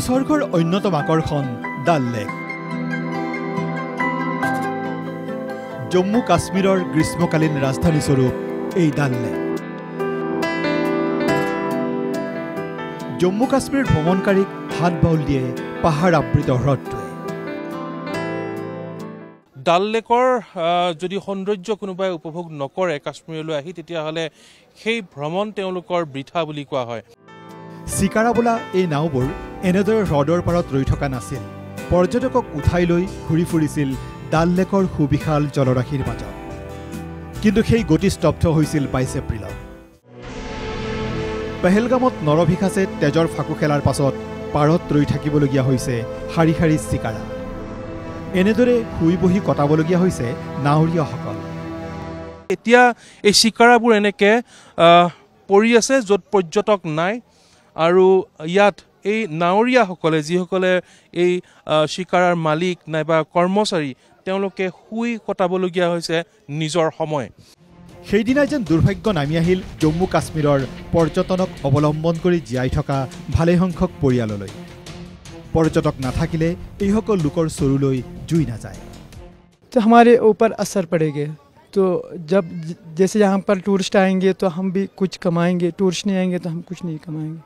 ভূস্বৰ্গৰ অন্যতম আকৰ্ষণ ডাল লেক। জম্মু কাশ্মীৰৰ গ্ৰীষ্মকালীন ৰাজধানী স্বৰূপ এই ডাল লেক। জম্মু কাশ্মীৰ ভ্ৰমণকাৰীক হাত বাউল দিয়ে পাহাৰ আবৃত হ্ৰদটোৱে। ডাল লেকৰ যদি সৌন্দৰ্য কোনোবাই উপভোগ নকৰে কাশ্মীৰলৈ আহি, তেতিয়াহ'লে সেই ভ্ৰমণ তেওঁলোকৰ বৃথা বুলি কোৱা হয়। চিকাৰা বোলা এই নাওবোৰ এনেদৰে হ্ৰদৰ পাৰত ৰৈ থকা নাছিল। পৰ্যটকক উঠাই লৈ ঘূৰি ফুৰিছিল ডাল লেকৰ সুবিশাল জলৰাশিৰ মাজত। কিন্তু সেই গতি স্তব্ধ হৈছিল 22 এপ্ৰিলত। পেহেলগামত নৰভিখাছে তেজৰ ফাকু খেলাৰ পাছত পাৰত ৰৈ থাকিবলগীয়া হৈছে শাৰী শাৰী চিকাৰা। এনেদৰে শুই বহি কটাবলগীয়া হৈছে নাৱৰীয়াসকল। এতিয়া এই চিকাৰাবোৰ এনেকৈ পৰি আছে য'ত পৰ্যটক নাই, আৰু ইয়াত এই নাৱৰীয়াসকলে, যিসকলে এই চিকাৰাৰ মালিক নাইবা কৰ্মচাৰী, তেওঁলোকে শুই কটাবলগীয়া হৈছে নিজৰ সময়। সেইদিনাই যেন দুৰ্ভাগ্য নামি আহিল জম্মু কাশ্মীৰৰ পৰ্যটনক অৱলম্বন কৰি জীয়াই থকা ভালেসংখ্যক পৰিয়াললৈ। পৰ্যটক নাথাকিলে এইসকল লোকৰ চৰুলৈ জুই নাযায়। तो हमारे ऊपर असर पड़ेगा। तो जब जैसे यहाँ पर टूरिस्ट आएंगे तो हम भी कुछ कमाएंगे, टूरिस्ट नहीं आएंगे तो हम कुछ नहीं कमाएंगे।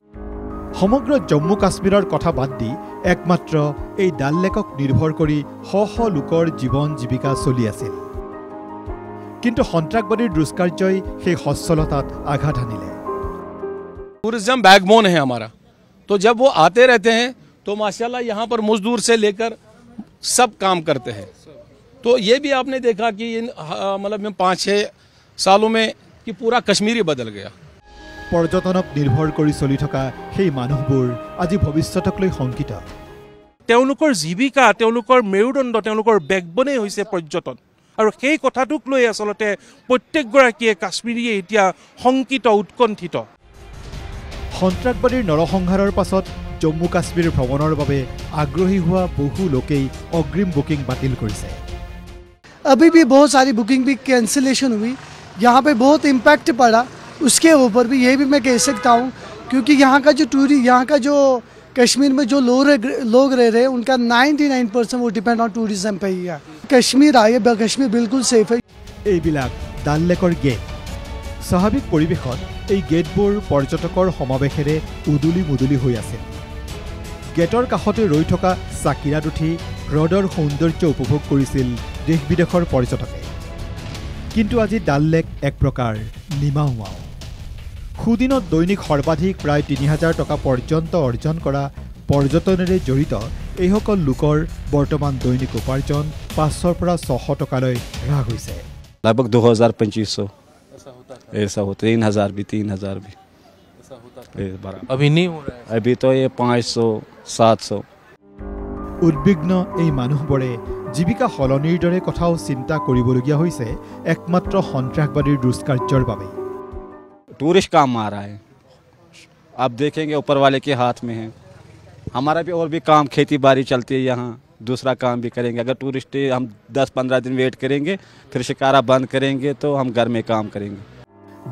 সমগ্ৰ জম্মু কাশ্মীৰৰ কথা বাদ দি একমাত্ৰ এই ডাল লেকক নিৰ্ভৰ কৰি শ শ লোকৰ জীৱন জীৱিকা চলি আছিল। কিন্তু সন্ত্ৰাসবাদীৰ দুষ্কাৰ্যই সেই সচ্ছলতাত আঘাত আনিলে। टूरिज्म बैकबोन है हमारा, तो जब वो आते रहते हैं तो माशाल्लाह यहाँ पर मजदूर से लेकर सब काम करते हैं। तो ये भी आपने देखा कि इन मतलब 5-6 सालों में कि पूरा कश्मीर ही बदल गया। পৰ্যটনক নিৰ্ভৰ কৰি চলি থকা সেই মানুহবোৰ আজি ভৱিষ্যতক লৈ শংকিত। তেওঁলোকৰ জীৱিকা, তেওঁলোকৰ মেৰুদণ্ড, তেওঁলোকৰ বেকবনেই হৈছে পৰ্যটন, আৰু সেই কথাটোক লৈ আচলতে প্ৰত্যেকগৰাকীয়ে কাশ্মীৰীয়ে এতিয়া শংকিত, উৎকণ্ঠিত। সন্ত্ৰাসবাদীৰ নৰসংহাৰৰ পাছত জম্মু কাশ্মীৰ ভ্ৰমণৰ বাবে আগ্ৰহী হোৱা বহু লোকেই অগ্ৰিম বুকিং বাতিল কৰিছে। अभी भी बहुत सारी बुकिंग भी कैंसिलेशन हुई, यहाँ पे बहुत इम्पैक्ट पड़ा। उसके ऊपर भी ये भी मैं कह सकता हूँ, क्योंकि यहाँ का जो कश्मीर में जो लोग रह रहे हैं उनका 99% वो डिपेंड ऑन टूरिज्म पे ही है। कश्मीर आए, कश्मीर बिल्कुल सेफ है। এইবিলাক ডাল লেকৰ গেট। স্বাভাৱিক পৰিৱেশত এই গেটবোৰ পৰ্যটকৰ সমাৱেশেৰে উদুলি মুদুলি হৈ আছিল। গেটৰ কাষতে ৰৈ থকা চাকিৰাত উঠি হ্ৰদৰ সৌন্দৰ্য উপভোগ কৰিছিল দেশ বিদেশৰ পৰ্যটকে। কিন্তু আজি ডাল লেক এক প্ৰকাৰ নিমাওমাও। সুদিনত দৈনিক সৰ্বাধিক প্ৰায় 3000 টকা পৰ্যন্ত অৰ্জন কৰা পৰ্যটনেৰে জড়িত এইসকল লোকৰ বৰ্তমান দৈনিক উপাৰ্জন 500 পৰা 600 টকালৈ হ্ৰাস হৈছে। लगभग 2000-2500 ऐसा होता, 3000 भी 3000 भी अभी नहीं हो रहा है। अभी तो ये 500-700। উদ্বিগ্ন এই মানুহবোৰে জীৱিকা সলনিৰ দৰে কথাও চিন্তা কৰিবলগীয়া হৈছে একমাত্ৰ সন্ত্ৰাসবাদীৰ দুষ্কাৰ্যৰ বাবে। टूरिस्ट काम आ रहा है, आप देखेंगे ऊपर वाले के हाथ में है। हमारा भी और भी काम खेती बाड़ी चलती है, यहाँ दूसरा काम भी करेंगे। अगर टूरिस्ट हम 10-15 दिन वेट करेंगे, फिर शिकारा बंद करेंगे तो हम घर में काम करेंगे।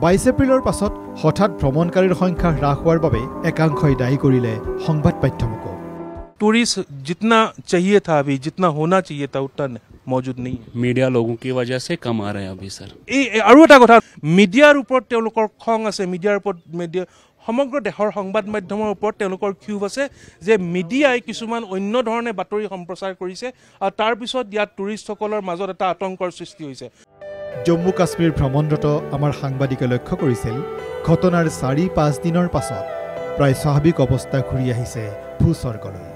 22 এপ্ৰিলৰ পাছত হঠাৎ ভ্ৰমণকাৰীৰ সংখ্যা হ্ৰাস হোৱাৰ বাবে একাংশই দায়ী কৰিলে সংবাদ মাধ্যমকো। टूरिस्ट जितना चाहिए था, अभी जितना होना चाहिए था उतना मौजूद नहीं है। मीडिया लोगों की वजह से कम आ रहे हैं अभी सर। আৰু এটা কথা, মিডিয়াৰ ওপৰত তেওঁলোকৰ খং আছে। মিডিয়াৰ ওপৰত সমগ্ৰ দেশৰ সংবাদ মাধ্যমৰ ওপৰত তেওঁলোকৰ ক্ষোভ আছে যে মিডিয়াই কিছুমান অন্য ধৰণে বাতৰি সম্প্ৰচাৰ কৰিছে, আৰু তাৰপিছত ইয়াত টুৰিষ্টসকলৰ মাজত এটা আতংকৰ সৃষ্টি হৈছে। জম্মু কাশ্মীৰ ভ্ৰমণৰত আমাৰ সাংবাদিকে লক্ষ্য কৰিছিল ঘটনাৰ 4-5 দিনৰ পাছত প্ৰায় স্বাভাৱিক অৱস্থা ঘূৰি আহিছে ভূস্বৰ্গলৈ।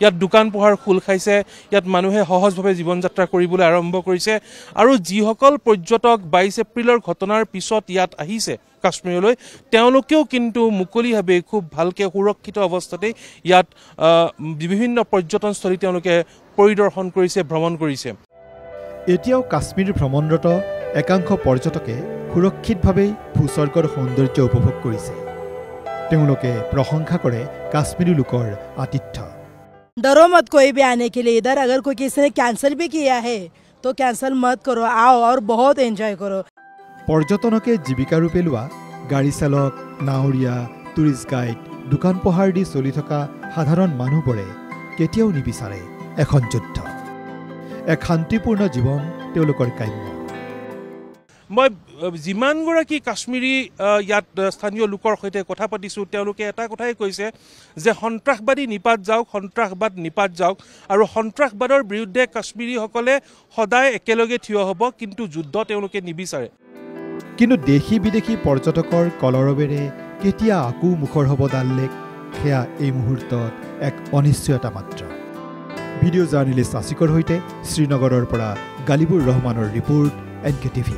ইয়াত দোকান পোহাৰ খোল খাইছে, ইয়াত মানুহে সহজভাৱে জীৱন যাত্ৰা কৰিবলৈ আৰম্ভ কৰিছে, আৰু যিসকল পৰ্যটক 22 এপ্ৰিলৰ ঘটনাৰ পিছত ইয়াত আহিছে কাশ্মীৰলৈ, তেওঁলোকেও কিন্তু মুকলিভাৱে খুব ভালকৈ সুৰক্ষিত অৱস্থাতে ইয়াত বিভিন্ন পৰ্যটনস্থলী তেওঁলোকে পৰিদৰ্শন কৰিছে, ভ্ৰমণ কৰিছে। এতিয়াও কাশ্মীৰ ভ্ৰমণৰত একাংশ পৰ্যটকে সুৰক্ষিতভাৱেই ভূস্বৰ্গৰ সৌন্দৰ্য উপভোগ কৰিছে। তেওঁলোকে প্ৰশংসা কৰে কাশ্মীৰী লোকৰ আতিথ্য। डरो मत कोई भी आने के लिए इधर। अगर कोई किसी ने कैंसिल भी किया है तो कैंसिल मत करो, आओ और बहुत एंजॉय करो। পৰ্যটনকে জীৱিকা ৰূপে লোৱা গাড়ী চালক, নাৱৰীয়া, টুৰিষ্ট গাইড, দোকান পোহাৰ দি চলি থকা সাধাৰণ মানুহবোৰে কেতিয়াও নিবিচাৰে এখন যুদ্ধ এক শান্তিপূৰ্ণ জীৱন তেওঁলোকৰ কাম্য মই যিমানগৰাকী কাশ্মীৰী ইয়াত স্থানীয় লোকৰ সৈতে কথা পাতিছোঁ তেওঁলোকে এটা কথাই কৈছে যে সন্ত্ৰাসবাদী নিপাত যাওক সন্ত্ৰাসবাদ নিপাত যাওক আৰু সন্ত্ৰাসবাদৰ বিৰুদ্ধে কাশ্মীৰীসকলে সদায় একেলগে থিয় হ'ব কিন্তু যুদ্ধ তেওঁলোকে নিবিচাৰে কিন্তু দেশী বিদেশী পৰ্যটকৰ কলৰৱেৰে কেতিয়া আকৌ মুখৰ হ'ব ডাল লেক সেয়া এই মুহূৰ্তত এক অনিশ্চয়তা মাত্ৰ ভিডিঅ' জাৰ্নেলিষ্ট আছিকৰ সৈতে শ্ৰীনগৰৰ পৰা গালিবুৰ ৰহমানৰ ৰিপৰ্ট NKTV